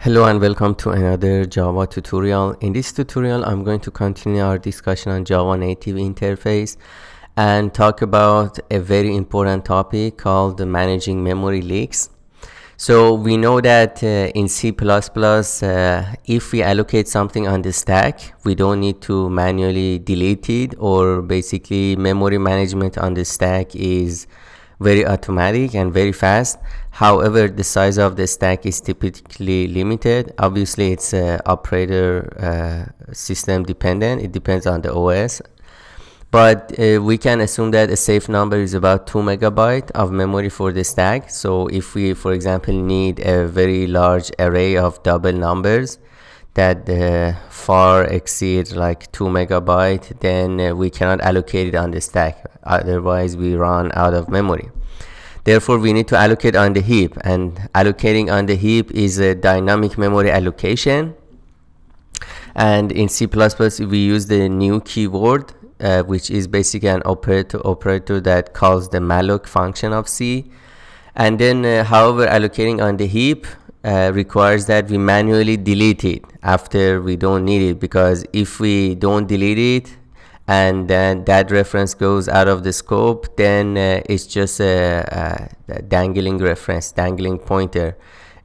Hello and welcome to another Java tutorial. In this tutorial, I'm going to continue our discussion on Java native interface and talk about a very important topic called managing memory leaks. So we know that in C++, if we allocate something on the stack, we don't need to manually delete it, or basically memory management on the stack is very automatic and very fast. However, the size of the stack is typically limited. Obviously, it's operator system dependent. It depends on the OS. But we can assume that a safe number is about 2 megabytes of memory for the stack. So if we, for example, need a very large array of double numbers that far exceed like 2 megabytes, then we cannot allocate it on the stack. Otherwise, we run out of memory. Therefore, we need to allocate on the heap, and allocating on the heap is a dynamic memory allocation. And in C++, we use the new keyword, which is basically an operator that calls the malloc function of C. And then, however, allocating on the heap requires that we manually delete it after we don't need it, because if we don't delete it and then that reference goes out of the scope, then it's just a dangling reference, dangling pointer.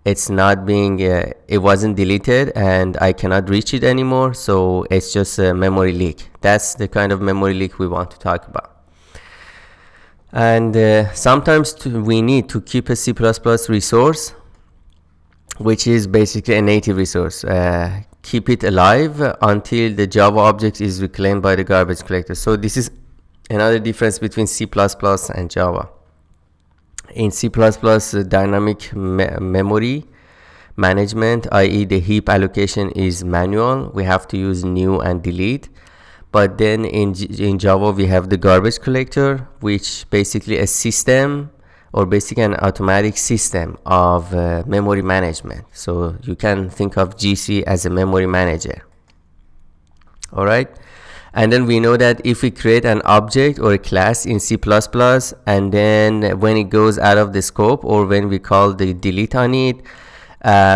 It's not being, it wasn't deleted and I cannot reach it anymore, so it's just a memory leak. That's the kind of memory leak we want to talk about. And sometimes we need to keep a C++ resource, which is basically a native resource. Keep it alive until the Java object is reclaimed by the garbage collector. So this is another difference between C++ and Java. In C++, dynamic memory management, i.e. the heap allocation, is manual. We have to use new and delete. But then in Java, we have the garbage collector, which basically a system, or basically an automatic system of memory management. So you can think of GC as a memory manager. All right. And then we know that if we create an object or a class in C++, and then when it goes out of the scope, or when we call the delete on it,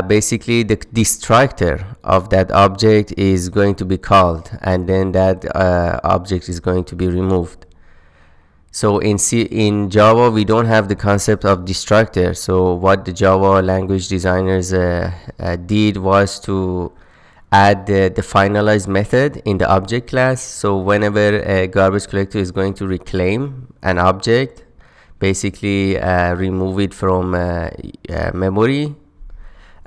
basically the destructor of that object is going to be called, and then that object is going to be removed. So in Java, we don't have the concept of destructor. So what the Java language designers did was to add the finalize method in the object class. So whenever a garbage collector is going to reclaim an object, basically remove it from memory,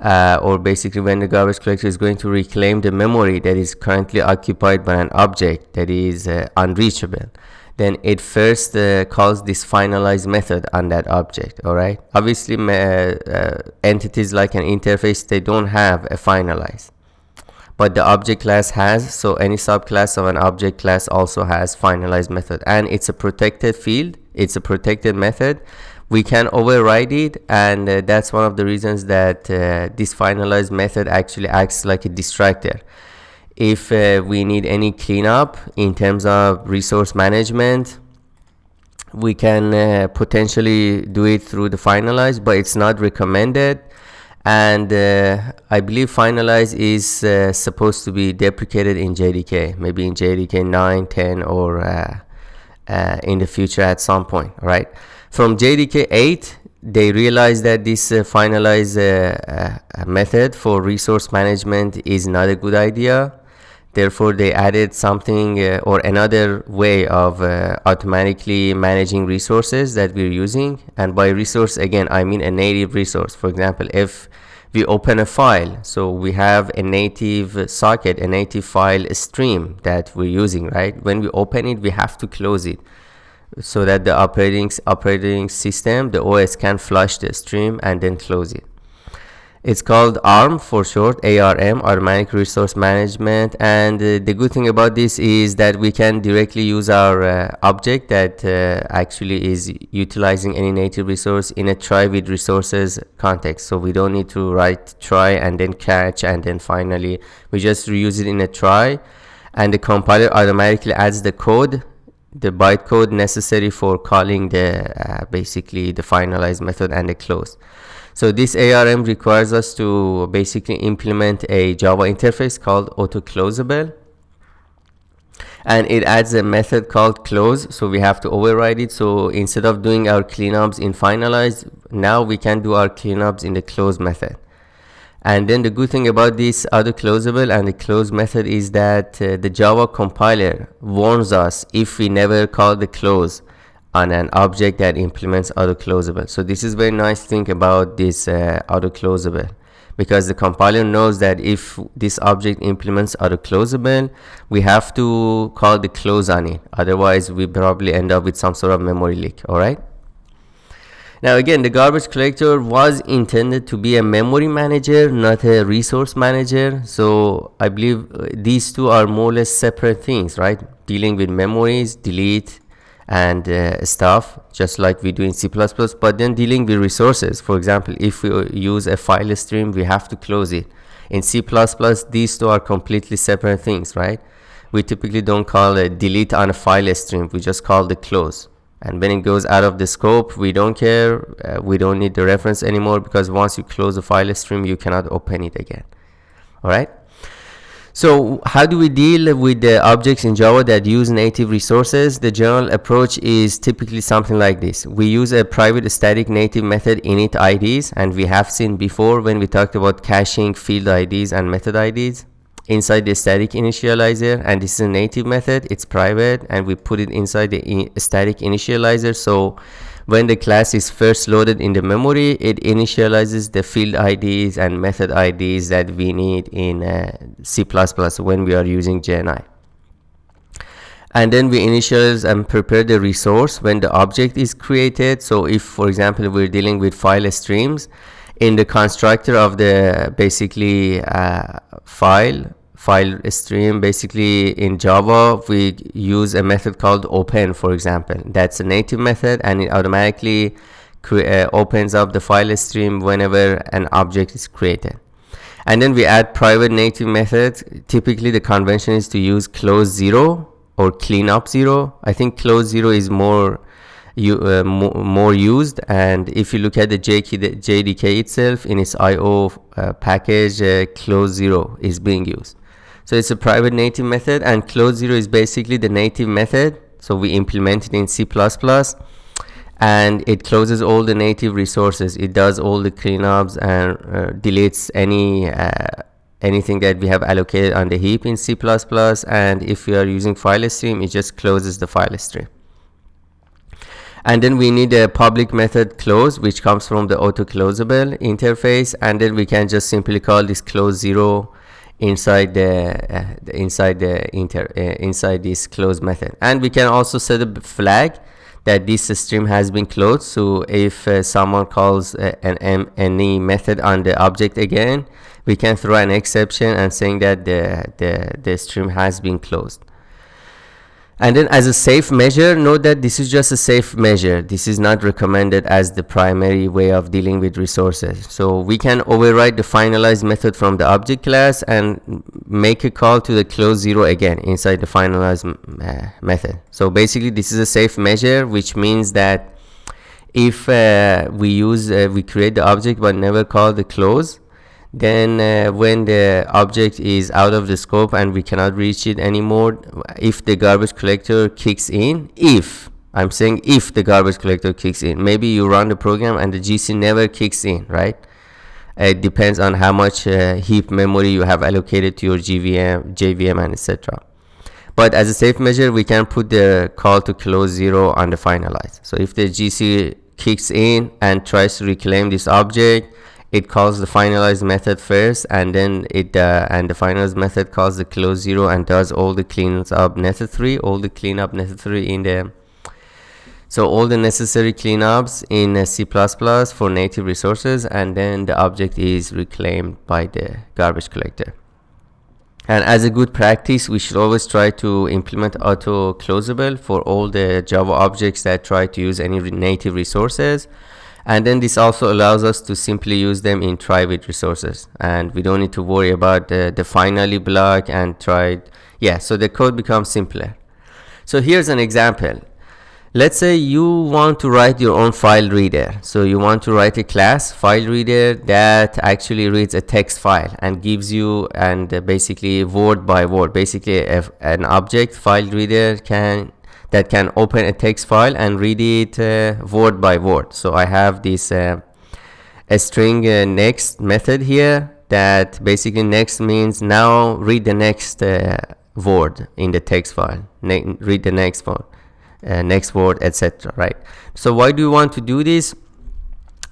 or basically when the garbage collector is going to reclaim the memory that is currently occupied by an object that is unreachable, then it first calls this finalize method on that object. All right. Obviously, entities like an interface, they don't have a finalize, but the object class has. So any subclass of an object class also has finalize method, and it's a protected field. It's a protected method. We can override it, and that's one of the reasons that this finalize method actually acts like a distractor. If we need any cleanup in terms of resource management, we can potentially do it through the finalize, but it's not recommended. And I believe finalize is supposed to be deprecated in JDK, maybe in JDK 9, 10, or in the future at some point. All right. From JDK 8, they realized that this finalize method for resource management is not a good idea. Therefore, they added something or another way of automatically managing resources that we're using. And by resource, again, I mean a native resource. For example, if we open a file, so we have a native socket, a native file stream that we're using, right? When we open it, we have to close it so that the operating system, the OS, can flush the stream and then close it. It's called ARM for short, ARM, Automatic Resource Management. And the good thing about this is that we can directly use our object that actually is utilizing any native resource in a try with resources context. So we don't need to write try and then catch and then finally. We just reuse it in a try, and the compiler automatically adds the code, the bytecode necessary for calling the basically the finalize method and the close. So this ARM requires us to basically implement a Java interface called AutoCloseable, and it adds a method called close, so we have to override it. So instead of doing our cleanups in finalize, now we can do our cleanups in the close method. And then the good thing about this AutoCloseable and the close method is that the Java compiler warns us if we never call the close on an object that implements AutoCloseable. So this is very nice thing about this AutoCloseable, because the compiler knows that if this object implements AutoCloseable, we have to call the close on it. Otherwise, we probably end up with some sort of memory leak. All right. Now again, the garbage collector was intended to be a memory manager, not a resource manager. So I believe these two are more or less separate things, right? Dealing with memories, delete, and stuff, just like we do in C++, but then dealing with resources. For example, if we use a file stream, we have to close it. In C++, these two are completely separate things, right? We typically don't call a delete on a file stream, we just call the close. And when it goes out of the scope, we don't care, we don't need the reference anymore, because once you close the file stream, you cannot open it again. All right. So how do we deal with the objects in Java that use native resources? The general approach is typically something like this. We use a private static native method init IDs, and we have seen before when we talked about caching field IDs and method IDs inside the static initializer, and this is a native method, it's private, and we put it inside the static initializer. So when the class is first loaded in the memory, it initializes the field IDs and method IDs that we need in C++ when we are using JNI. And then we initialize and prepare the resource when the object is created. So if, for example, we're dealing with file streams, in the constructor of the basically file stream, basically in Java, we use a method called open, for example. That's a native method, and it automatically opens up the file stream whenever an object is created. And then we add private native methods. Typically the convention is to use close 0 or cleanup 0. I think close 0 is more used, and if you look at the JDK itself in its IO package, close 0 is being used. So it's a private native method, and close 0 is basically the native method. So we implement it in C++, and it closes all the native resources. It does all the cleanups and deletes anything that we have allocated on the heap in C++, and if we are using file stream, it just closes the file stream. And then we need a public method close, which comes from the AutoCloseable interface, and then we can just simply call this close 0 inside this close method. And we can also set a flag that this stream has been closed. So if someone calls any method on the object again, we can throw an exception and saying that the stream has been closed. And then as a safe measure, note that this is just a safe measure. This is not recommended as the primary way of dealing with resources. So we can override the finalize method from the object class and make a call to the close 0 again inside the finalize method. So basically this is a safe measure, which means that if we create the object but never call the close, then when the object is out of the scope and we cannot reach it anymore, if the garbage collector kicks in, I'm saying if the garbage collector kicks in, maybe you run the program and the GC never kicks in, right? It depends on how much heap memory you have allocated to your JVM and etc. But as a safe measure, we can put the call to close 0 on the finalize. So if the GC kicks in and tries to reclaim this object, it calls the finalize method first, and then the finalize method calls the close 0 and does all the cleanup necessary, so all the necessary cleanups in C++ for native resources, and then the object is reclaimed by the garbage collector. And as a good practice, we should always try to implement AutoCloseable for all the Java objects that try to use any native resources. And then this also allows us to simply use them in try with resources, and we don't need to worry about the finally block and try. So the code becomes simpler. So here's an example. Let's say you want to write your own file reader. So you want to write a class file reader that actually reads a text file and gives you, and basically word by word, basically an object file reader that can open a text file and read it word by word. So I have this a string next method here that basically next means now read the next word in the text file, read the next word. Next word, etc. Right? So why do you want to do this?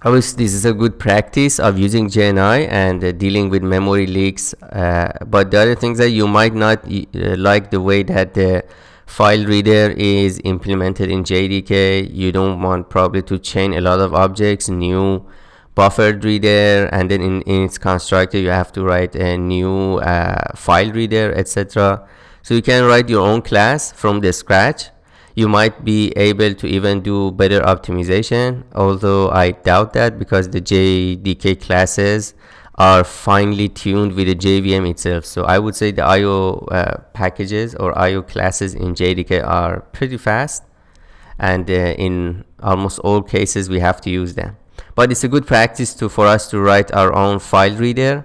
Obviously, this is a good practice of using JNI and dealing with memory leaks. But the other things that you might not like the way that the file reader is implemented in JDK. You don't want probably to chain a lot of objects, new buffered reader, and then in its constructor you have to write a new file reader, etc. So you can write your own class from the scratch. You might be able to even do better optimization, although I doubt that because the JDK classes are finely tuned with the JVM itself. So I would say the IO packages or IO classes in JDK are pretty fast, and in almost all cases we have to use them. But it's a good practice for us to write our own file reader.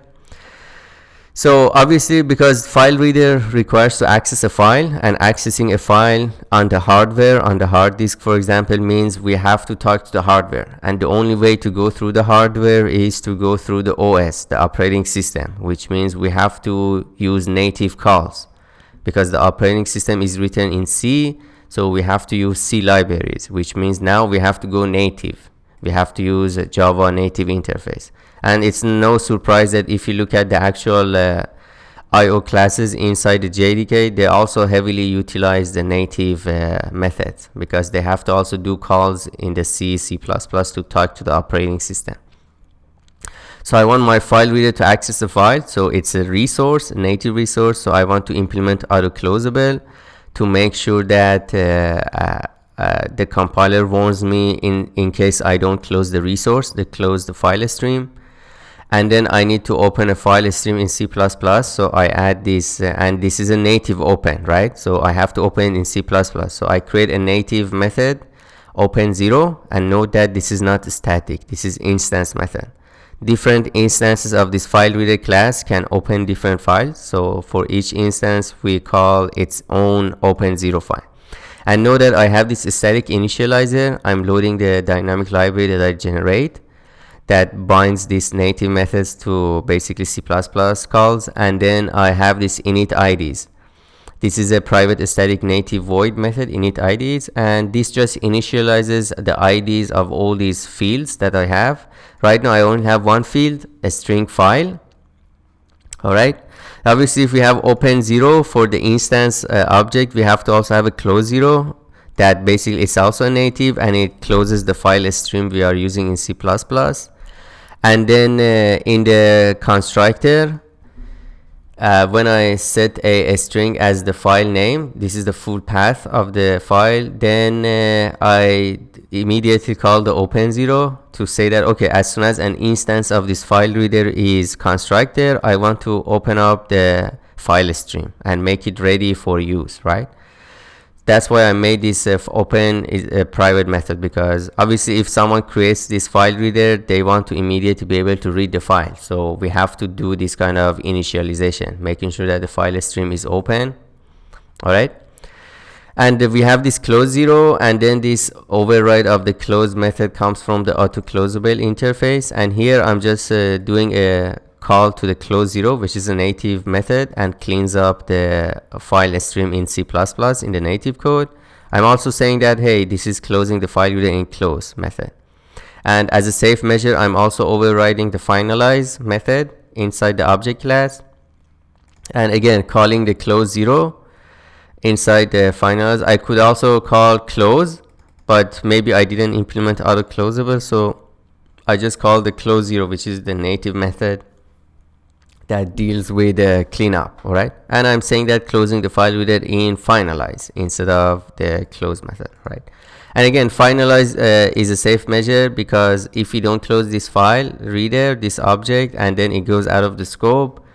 So obviously, because file reader requires to access a file, and accessing a file on the hardware, on the hard disk for example, means we have to talk to the hardware, and the only way to go through the hardware is to go through the OS, the operating system, which means we have to use native calls because the operating system is written in C. So we have to use C libraries, which means now we have to go native. We have to use a Java native interface. And it's no surprise that if you look at the actual IO classes inside the JDK, they also heavily utilize the native methods because they have to also do calls in the C, C++ to talk to the operating system. So I want my file reader to access the file. So it's a resource, a native resource. So I want to implement AutoCloseable to make sure that the compiler warns me in case I don't close the resource, close the file stream. And then I need to open a file stream in C++. So I add this, and this is a native open, right? So I have to open in C++. So I create a native method, open 0, and note that this is not static. This is instance method. Different instances of this file reader class can open different files. So for each instance, we call its own open 0 file. And note that I have this static initializer. I'm loading the dynamic library that I generate that binds these native methods to basically C++ calls, and then I have this init IDs. This is a private static native void method, init IDs, and this just initializes the IDs of all these fields that I have. Right now I only have one field, a string file. Alright, obviously if we have open 0 for the instance object, we have to also have a close 0 that basically is also a native, and it closes the file stream we are using in C++. And then in the constructor, when I set a string as the file name, this is the full path of the file, then I immediately call the open 0 to say that, okay, as soon as an instance of this file reader is constructed, I want to open up the file stream and make it ready for use, right? That's why I made this open is a private method, because obviously if someone creates this file reader, they want to immediately be able to read the file. So we have to do this kind of initialization, making sure that the file stream is open. All right. And we have this close 0, and then this override of the close method comes from the AutoCloseable interface. And here I'm just doing a call to the close 0, which is a native method, and cleans up the file stream in C++ in the native code. I'm also saying that, hey, this is closing the file reader in close method. And as a safe measure, I'm also overriding the finalize method inside the object class, and again calling the close 0 inside the finalize. I could also call close, but maybe I didn't implement AutoCloseable, so I just call the close 0, which is the native method that deals with cleanup. All right, and I'm saying that closing the file reader in finalize instead of the close method, right? And again, finalize is a safe measure, because if you don't close this file reader, this object, and then it goes out of the scope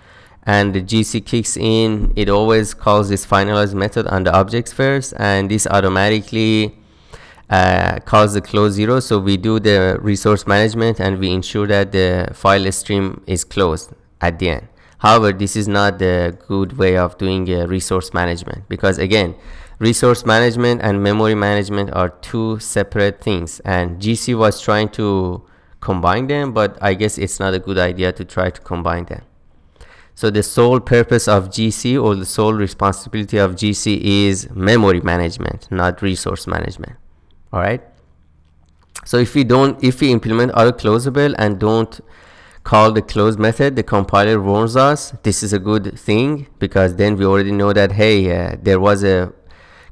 and the GC kicks in, it always calls this finalize method on the objects first, and this automatically calls the close zero. So we do the resource management and we ensure that the file stream is closed at the end. However, this is not the good way of doing resource management, because again, resource management and memory management are two separate things, and GC was trying to combine them, but I guess it's not a good idea to try to combine them. So the sole purpose of GC, or the sole responsibility of GC, is memory management, not resource management. All right. So if we implement AutoCloseable and don't call the close method, the compiler warns us. This is a good thing, because then we already know that, hey, there was a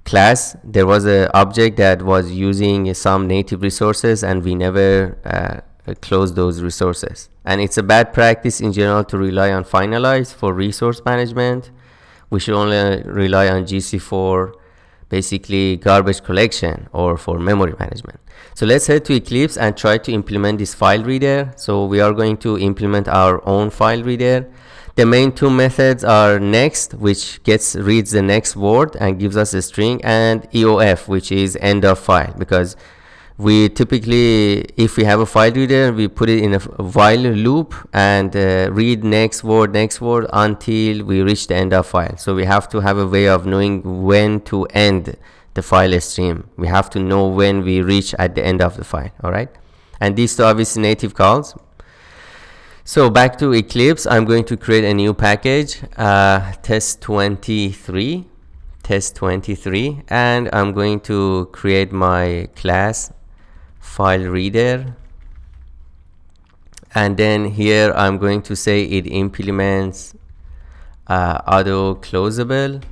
class, there was an object that was using some native resources, and we never close those resources. And it's a bad practice in general to rely on finalize for resource management. We should only rely on GC for basically garbage collection or for memory management. So let's head to Eclipse and try to implement this file reader. So we are going to implement our own file reader. The main two methods are next, which reads the next word and gives us a string, and EOF, which is end of file, because we typically, if we have a file reader, we put it in a while loop and read next word until we reach the end of file. So we have to have a way of knowing when to end the file stream. We have to know when we reach at the end of the file. All right, and these two obviously native calls. So back to Eclipse, I'm going to create a new package, test23, and I'm going to create my class FileReader, and then here I'm going to say it implements AutoCloseable,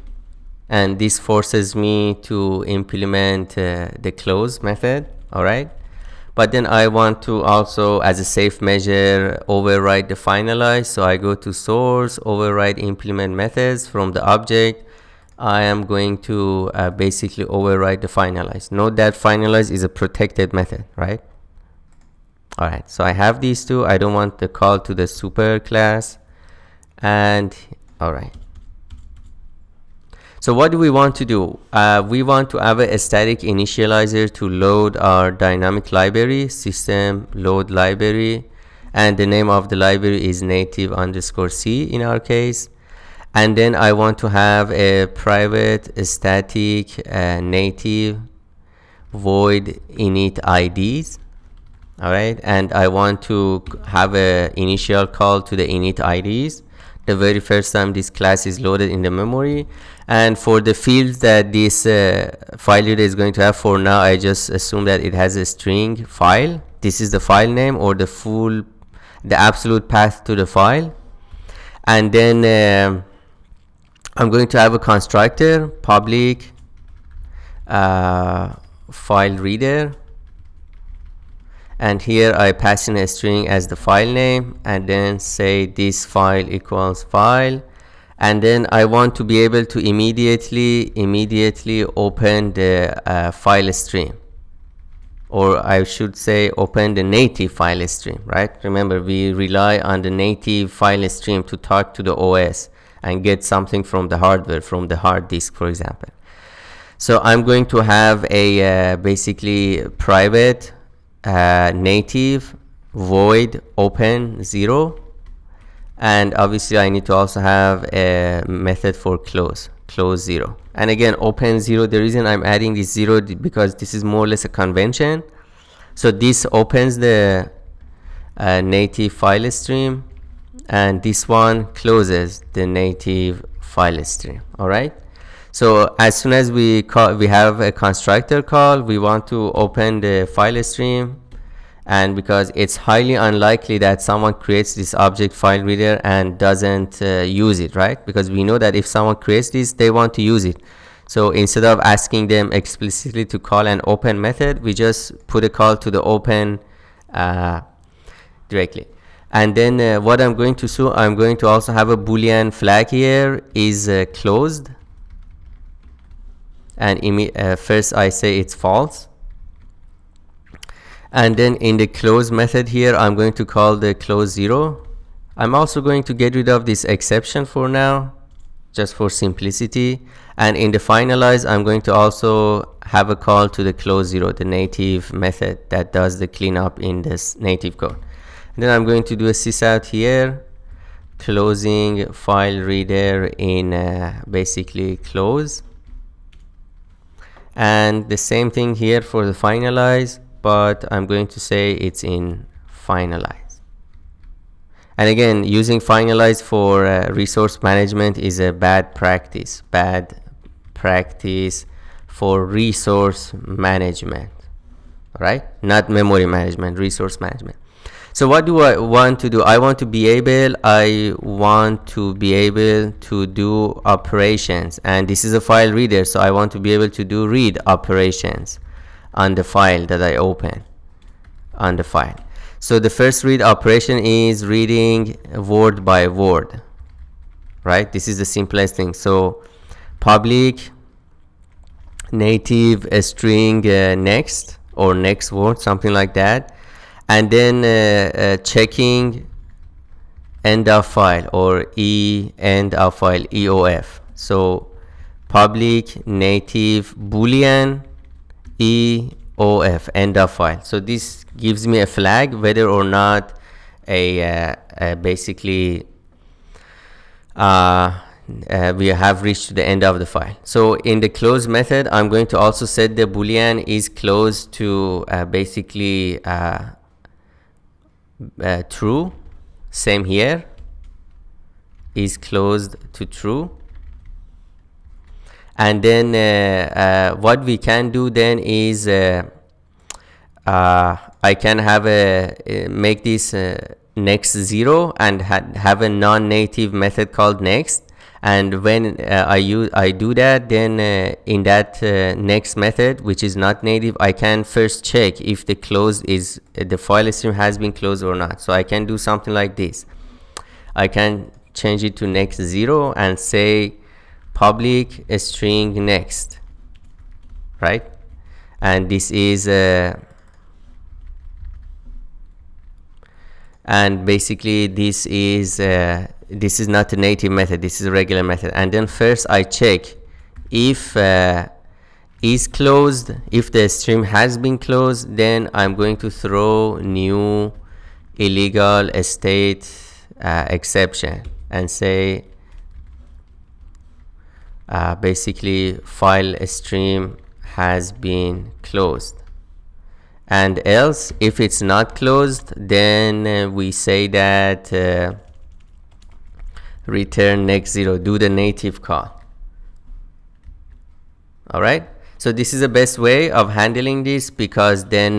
and this forces me to implement the close method. All right, but then I want to also, as a safe measure, override the finalize. So I go to source, override implement methods from the object. I am going to basically override the finalize. Note that finalize is a protected method, right? All right, so I have these two. I don't want the call to the super class. And all right, so what do we want to do? We want to have a static initializer to load our dynamic library, system load library, and the name of the library is native_c in our case. And then I want to have a private static native void init IDs. All right, and I want to have a initial call to the init IDs the very first time this class is loaded in the memory. And for the fields that this file reader is going to have, for now I just assume that it has a string file. This is the file name, or the absolute path to the file. And then I'm going to have a constructor, public file reader, and here I pass in a string as the file name, and then say this file equals file. And then I want to be able to immediately open the file stream, or I should say open the native file stream, right? Remember, we rely on the native file stream to talk to the OS and get something from the hardware, from the hard disk, for example. So I'm going to have a basically private native void open 0, and obviously I need to also have a method for close 0. And again, open 0, the reason I'm adding this 0 because this is more or less a convention. So this opens the native file stream, and this one closes the native file stream. All right, so as soon as we have a constructor call, we want to open the file stream. And because it's highly unlikely that someone creates this object file reader and doesn't use it, right? Because we know that if someone creates this, they want to use it. So instead of asking them explicitly to call an open method, we just put a call to the open directly. And then what I'm going to do, I'm going to also have a Boolean flag here, is closed. And first I say it's false. And then in the close method here, I'm going to call the close 0. I'm also going to get rid of this exception for now. just for simplicity. And in the finalize, I'm going to also have a call to the close zero, the native method that does the cleanup in this native code. And then I'm going to do a sysout here, closing FileReader in basically close. And the same thing here for the finalize, but I'm going to say it's in finalize. And again, using finalize for resource management is a bad practice for resource management, right? Not memory management, resource management. So what do I want to do? I want to be able to do operations, and this is a file reader, so I want to be able to do read operations on the file that I open on the file. So the first read operation is reading word by word, right? This is the simplest thing. So public native string next, or next word, something like that, and then checking end of file, or end of file, EOF. So public native boolean EOF, end of file. So this gives me a flag whether or not basically we have reached the end of the file. So in the close method, I'm going to also set the boolean is close to basically true. Same here, is closed to true. And then what we can do then is I can have make this next 0 and have a non-native method called next. And when I do that, then in that next method, which is not native, I can first check if the close is the file stream has been closed or not. So I can do something like this. I can change it to next 0 and say public string next, right? And this is and basically this is not a native method, this is a regular method. And then first I check if is closed. If the stream has been closed, then I'm going to throw new illegal state exception and say basically file stream has been closed. And else, if it's not closed, then we say that return next 0, do the native call. All right, so this is the best way of handling this, because then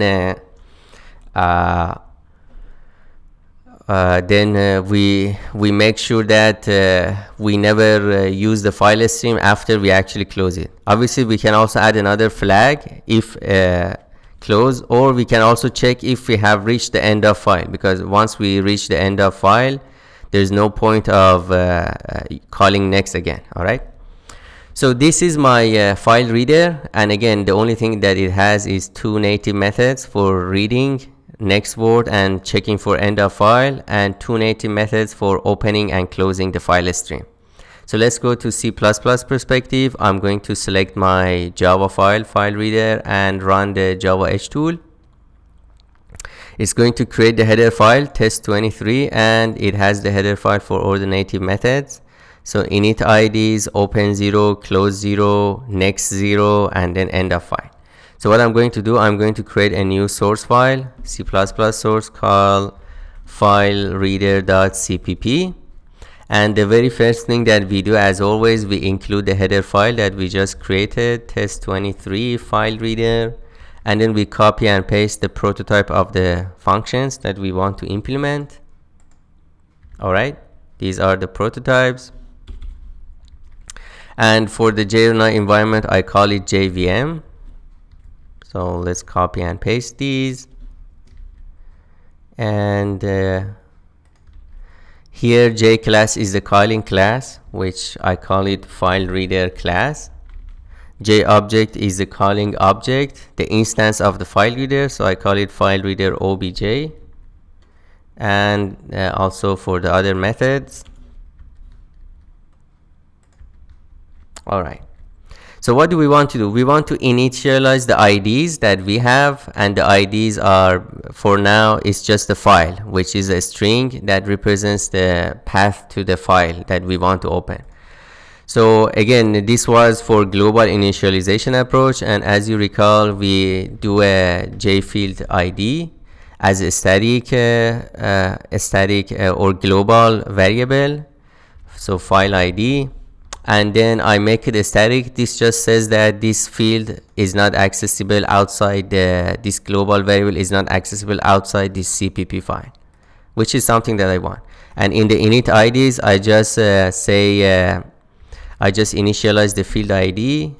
we make sure that we never use the file stream after we actually close it. Obviously, we can also add another flag if close, or we can also check if we have reached the end of file, because once we reach the end of file, there's no point of calling next again. All right, so this is my file reader, and again, the only thing that it has is 2 native methods for reading next word and checking for end of file, and 2 native methods for opening and closing the file stream. So let's go to C++ perspective. I'm going to select my Java file reader and run the Java H tool. It's going to create the header file test23, and it has the header file for all the native methods. So init IDs, open 0, close 0, next 0, and then end of file. So what I'm going to do, I'm going to create a new source file, C++ source, called FileReader.cpp. And the very first thing that we do, as always, we include the header file that we just created, test23 file reader, and then we copy and paste the prototype of the functions that we want to implement. All right, these are the prototypes. And for the JNI environment, I call it JVM. So let's copy and paste these. And here J class is the calling class, which I call it file reader class. J object is the calling object, the instance of the file reader, so I call it file reader obj. And also for the other methods, All right. So what do we want to do? We want to initialize the IDs that we have, and the IDs are, for now, it's just the file, which is a string that represents the path to the file that we want to open. So again, this was for global initialization approach, and as you recall, we do a JField ID as a static or global variable, so file ID, and then I make it a static. This just says that this field is not accessible outside this global variable is not accessible outside this CPP file, which is something that I want. And in the init IDs, I just I just initialize the field ID.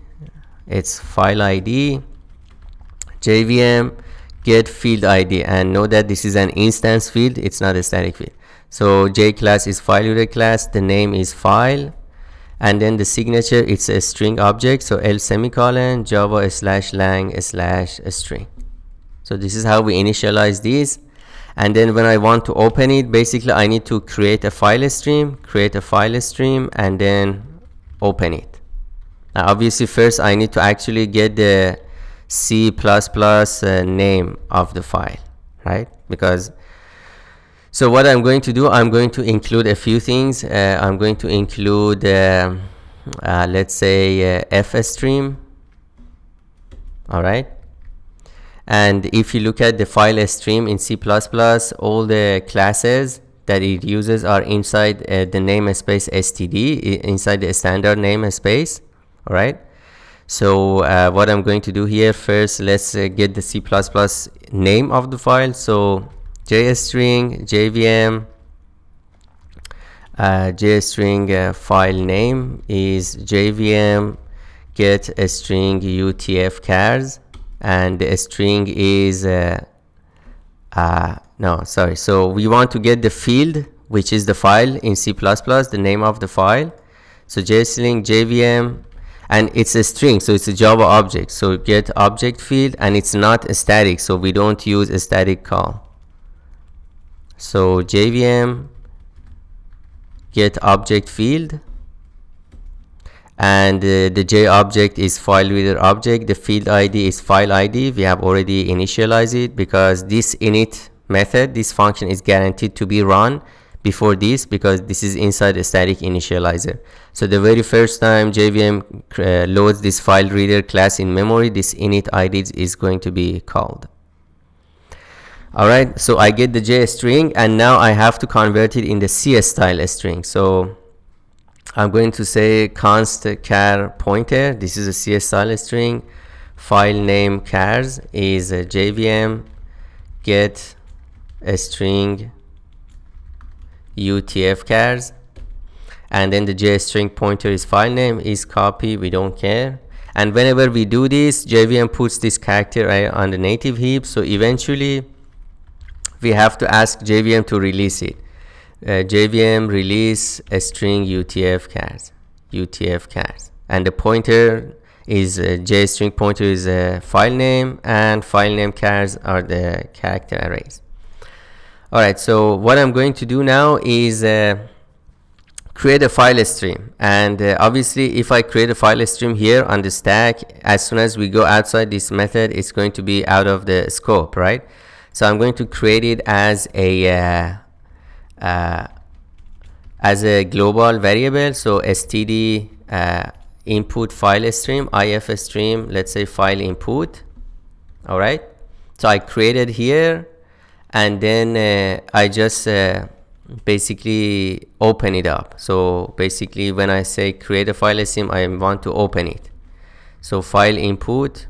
It's file ID, JVM, get field ID, and know that this is an instance field, it's not a static field. So J class is FileReader class, the name is file, and then the signature, it's a string object, so L semicolon java /lang/ string. So this is how we initialize this. And then when I want to open it, basically I need to create a file stream, and then open it. Now obviously first I need to actually get the C++ name of the file, right? Because so what I'm going to do, I'm going to include a few things. I'm going to include let's say F stream. All right. And if you look at the file stream in C++, all the classes that it uses are inside the namespace std, inside the standard namespace. All right. So what I'm going to do here, first let's get the C++ name of the file. So JString JVM JString file name is JVM get a string UTF-chars, and the string is so we want to get the field, which is the file in C++, the name of the file. So JString JVM, and it's a string, so it's a Java object, so get object field, and it's not a static, so we don't use a static call. So JVM get object field, and the J object is FileReader object, the field ID is file ID. We have already initialized it because this init method, this function is guaranteed to be run before this, because this is inside a static initializer. So the very first time JVM loads this FileReader class in memory, this init ID is going to be called. All right, so I get the J string, and now I have to convert it in the C style string. So I'm going to say const char pointer, this is a C style string, file name chars is a JVM get a string UTF-chars, and then the J string pointer is file name is copy, we don't care. And whenever we do this, JVM puts this character on the native heap, so eventually we have to ask JVM to release it. JVM release a string UTF-chars, and the pointer is J string pointer is a file name, and file name chars are the character arrays. All right, so what I'm going to do now is create a file stream, and obviously if I create a file stream here on the stack, as soon as we go outside this method, it's going to be out of the scope, right? So I'm going to create it as a global variable. So std input file stream, if stream, let's say file input. All right, so I created here, and then I just basically open it up. So basically when I say create a file stream, I want to open it. So file input.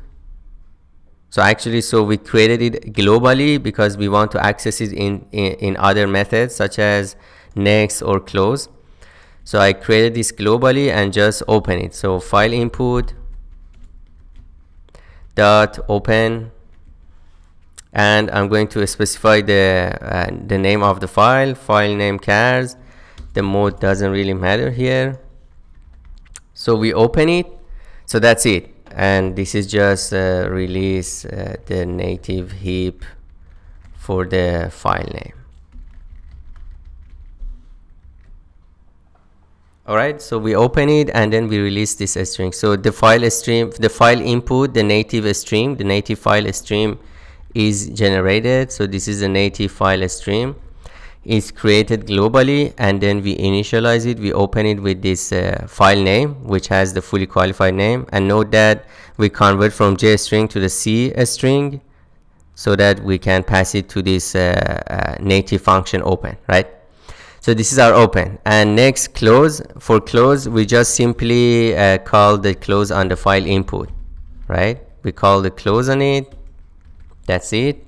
So actually, so we created it globally because we want to access it in other methods such as next or close. So I created this globally and just open it. So file input dot open, and I'm going to specify the name of the file name chars. The mode doesn't really matter here. So we open it. So that's it. And this is just release the native heap for the file name. All right, so we open it and then we release this string. So the file stream, the file input, the native stream, the native file stream is generated. So this is a native file stream. It's created globally, and then we initialize it. We open it with this file name, which has the fully qualified name. And note that we convert from J string to the C string so that we can pass it to this native function open, right? So this is our open. And next, close. For close, we just simply call the close on the file input, right? We call the close on it. That's it.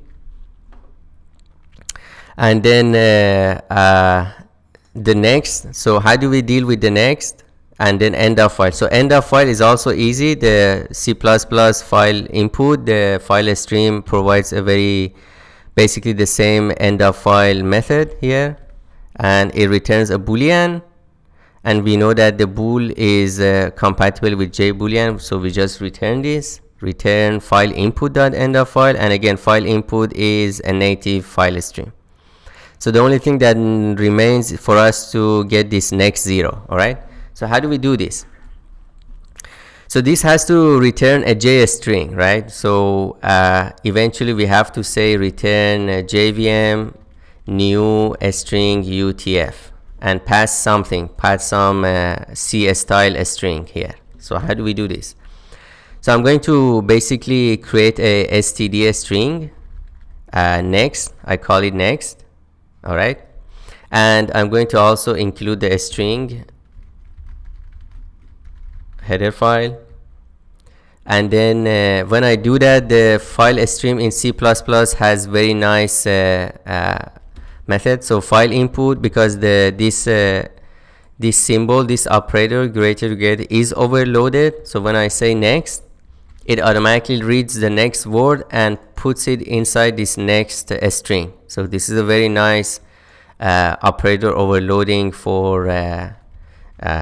And then the next. So how do we deal with the next? And then end of file. So end of file is also easy. The C++ file input, the file stream provides a basically the same end of file method here. And it returns a boolean, and we know that the bool is compatible with JBoolean, so we just return this, return file input dot end of file, and again file input is a native file stream. So the only thing that remains for us to get this next 0. All right, so how do we do this? So this has to return a J string, right? So eventually we have to say return JVM new string UTF and pass some C style string here. So how do we do this? So I'm going to basically create a std string next. I call it next. All right, and I'm going to also include the string header file. And then when I do that, the file stream in C++ has very nice method. So file input, because this symbol, this operator greater is overloaded. So when I say next, it automatically reads the next word and puts it inside this next string. So this is a very nice operator overloading for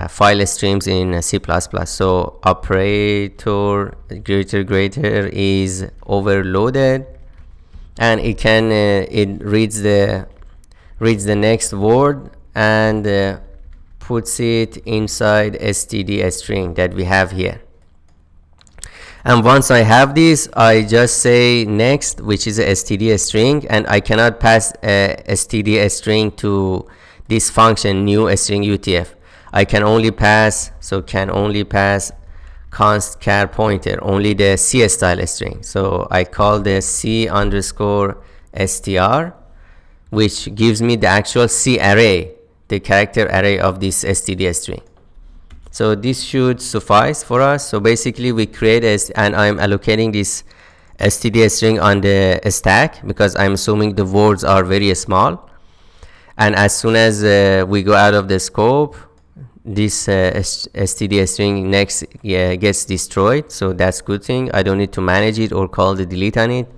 file streams in C++. So operator greater is overloaded, and it reads the next word and puts it inside std string that we have here. And once I have this, I just say next, which is a std string, and I cannot pass a std string to this function new string UTF. I can only pass const char pointer, only the C style string. So I call the C underscore str, which gives me the actual C array, the character array of this std string. So this should suffice for us. So basically we create and I'm allocating this std string on the stack because I'm assuming the words are very small. And as soon as we go out of the scope, this std string next gets destroyed. So that's a good thing. I don't need to manage it or call the delete on it.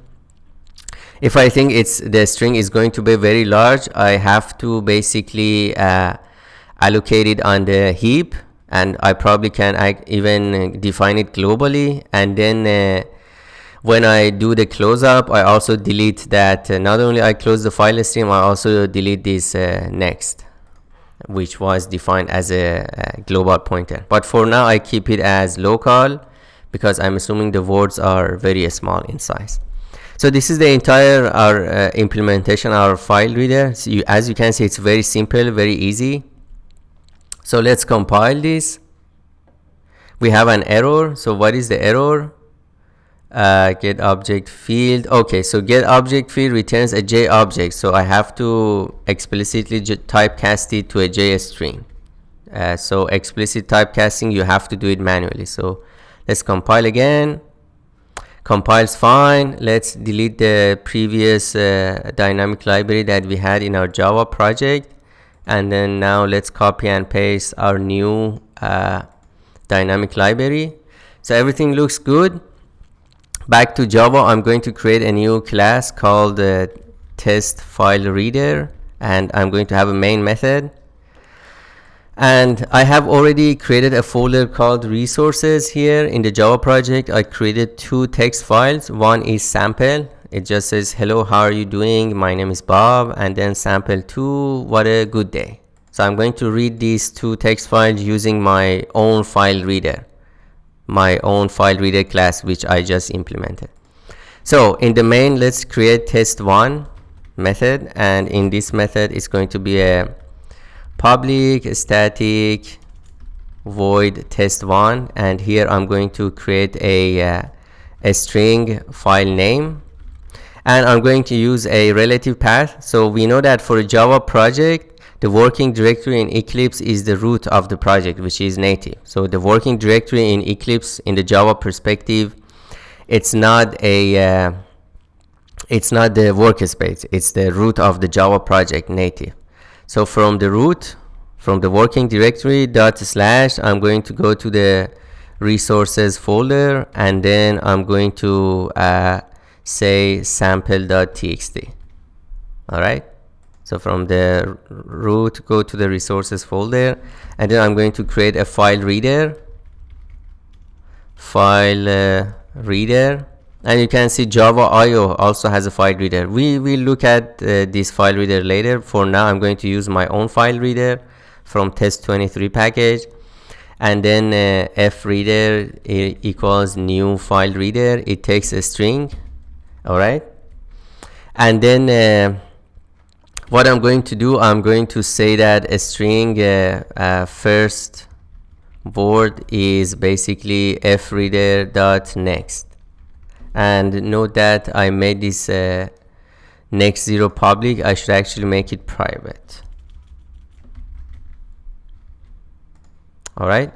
If I think the string is going to be very large, I have to basically allocate it on the heap, and I probably can even define it globally. And then when I do the close up, I also delete that. Not only I close the file stream, I also delete this next, which was defined as a global pointer. But for now, I keep it as local because I'm assuming the words are very small in size. So this is the entire our implementation, our file reader. So as you can see, it's very simple, very easy. So let's compile this. We have an error. So what is the error? Get object field. Okay, so get object field returns a J object. So I have to explicitly typecast it to a J string. So explicit typecasting, you have to do it manually. So let's compile again. Compiles fine. Let's delete the previous dynamic library that we had in our Java project. And then now let's copy and paste our new dynamic library. So everything looks good. Back to Java, I'm going to create a new class called test file reader, and I'm going to have a main method. And I have already created a folder called resources here in the Java project. I created 2 text files. One is sample. It just says, hello, how are you doing? My name is Bob. And then sample 2, what a good day. So I'm going to read these two text files using my own FileReader class, which I just implemented. So in the main, let's create test1 method, and in this method it's going to be a public static void test1, and here I'm going to create a string file name, and I'm going to use a relative path. So we know that for a Java project, the working directory in Eclipse is the root of the project, which is native. So the working directory in Eclipse, in the Java perspective, it's not the workspace, it's the root of the Java project native. So from the root, from the working directory / I'm going to go to the resources folder, and then I'm going to say sample.txt. all right, so from the root, go to the resources folder, and then I'm going to create a FileReader, and you can see Java IO also has a FileReader. We will look at this FileReader later. For now, I'm going to use my own FileReader from test23 package, and then FReader equals new FileReader. It takes a string, all right, and then what I'm going to do, I'm going to say that a string first word is basically FReader.next. And note that I made this next 0 public. I should actually make it private. all right,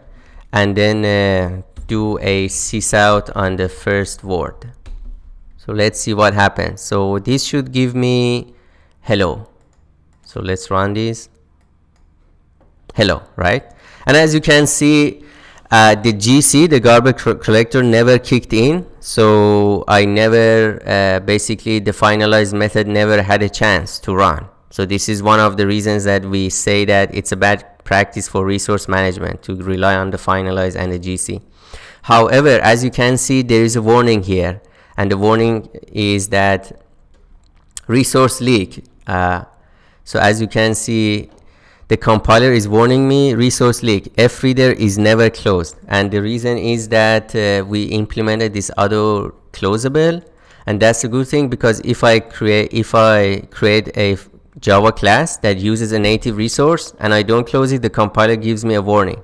and then do a sysout on the first word. So let's see what happens. So this should give me hello. So let's run this. Hello, right? And as you can see, the GC, the garbage collector, never kicked in. So I never, basically the finalize method never had a chance to run. So this is one of the reasons that we say that it's a bad practice for resource management to rely on the finalize and the GC. However, as you can see, there is a warning here. And the warning is that resource leak. So as you can see, the compiler is warning me resource leak. FReader is never closed, and the reason is that we implemented this AutoCloseable, and that's a good thing, because if I create a Java class that uses a native resource and I don't close it, the compiler gives me a warning.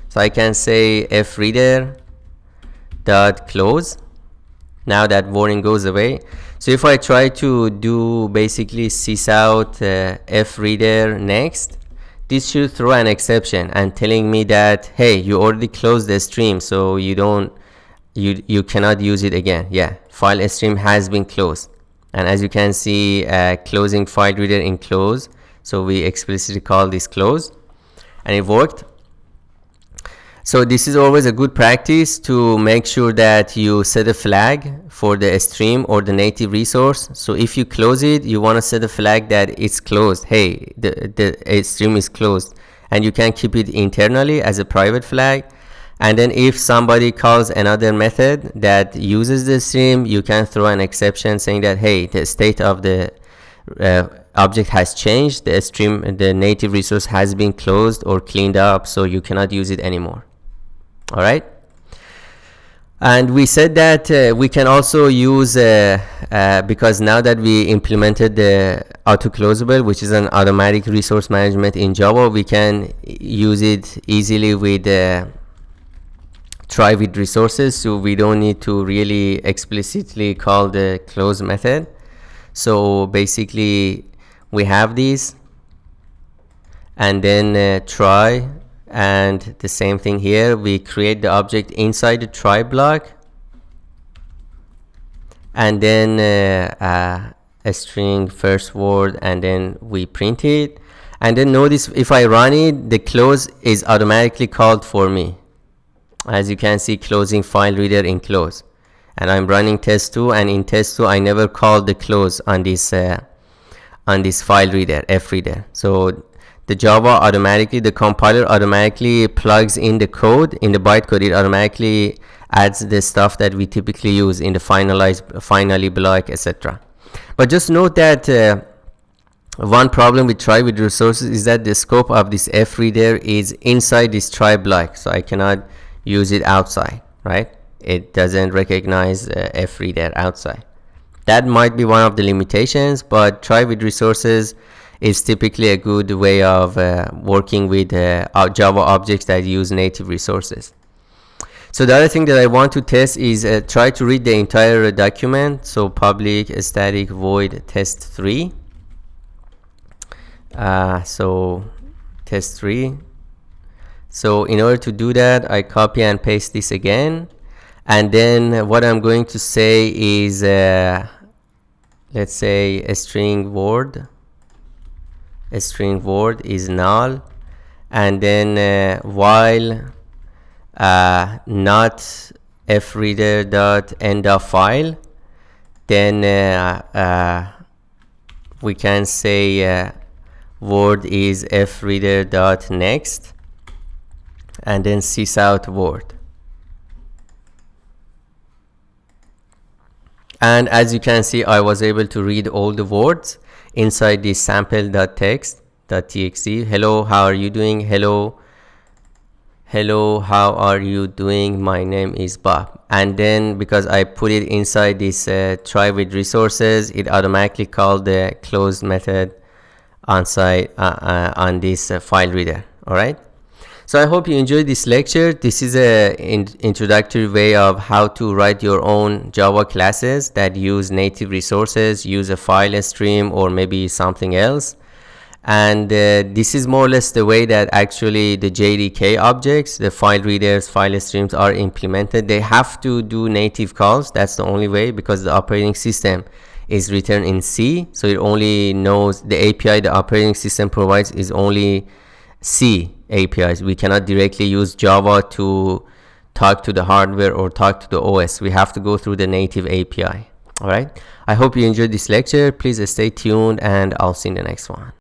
So I can say FReader.close. Now that warning goes away. So if I try to do basically sysout FReader next, this should throw an exception and telling me that, hey, you already closed the stream, so you cannot use it again. Yeah, file stream has been closed. And as you can see, closing FileReader in close. So we explicitly call this close, and it worked. So this is always a good practice to make sure that you set a flag for the stream or the native resource. So if you close it, you want to set a flag that it's closed. Hey, the stream is closed, and you can keep it internally as a private flag. And then if somebody calls another method that uses the stream, you can throw an exception saying that, hey, the state of the object has changed, the stream, the native resource has been closed or cleaned up, so you cannot use it anymore. All right, and we said that we can also use because now that we implemented the AutoCloseable, which is an automatic resource management in Java, we can use it easily with try with resources, so we don't need to really explicitly call the close method. So basically we have these, and then try. And the same thing here, we create the object inside the try block, and then a string first word, and then we print it. And then notice if I run it, the close is automatically called for me. As you can see, closing FileReader in close. And I'm running test2, and in test2 I never called the close on this FileReader, FReader. So the Java automatically, the compiler automatically plugs in the code, in the bytecode, it automatically adds the stuff that we typically use in the finally block, etc. But just note that One problem with try with resources is that the scope of this FReader is inside this try block, so I cannot use it outside, right? It doesn't recognize FReader outside. That might be one of the limitations, but try with resources is typically a good way of working with Java objects that use native resources. So the other thing that I want to test is try to read the entire document. So public static void test3. So test3. So in order to do that, I copy and paste this again. And then what I'm going to say is, let's say a string word. A string word is null. And then while not freader dot end of file, then we can say word is freader dot next, and then sysout word. And as you can see, I was able to read all the words inside this sample.text.txt. Hello, how are you doing? Hello, how are you doing? My name is Bob. And then because I put it inside this try with resources, it automatically called the close method on this file reader. All right. So I hope you enjoyed this lecture. This is an introductory way of how to write your own Java classes that use native resources, use a file stream or maybe something else. And this is more or less the way that actually the JDK objects, the file readers, file streams are implemented. They have to do native calls. That's the only way, because the operating system is written in C. So it only knows the API the operating system provides is only C APIs. We cannot directly use Java to talk to the hardware or talk to the OS. We have to go through the native API. All right. I hope you enjoyed this lecture. Please stay tuned, and I'll see you in the next one.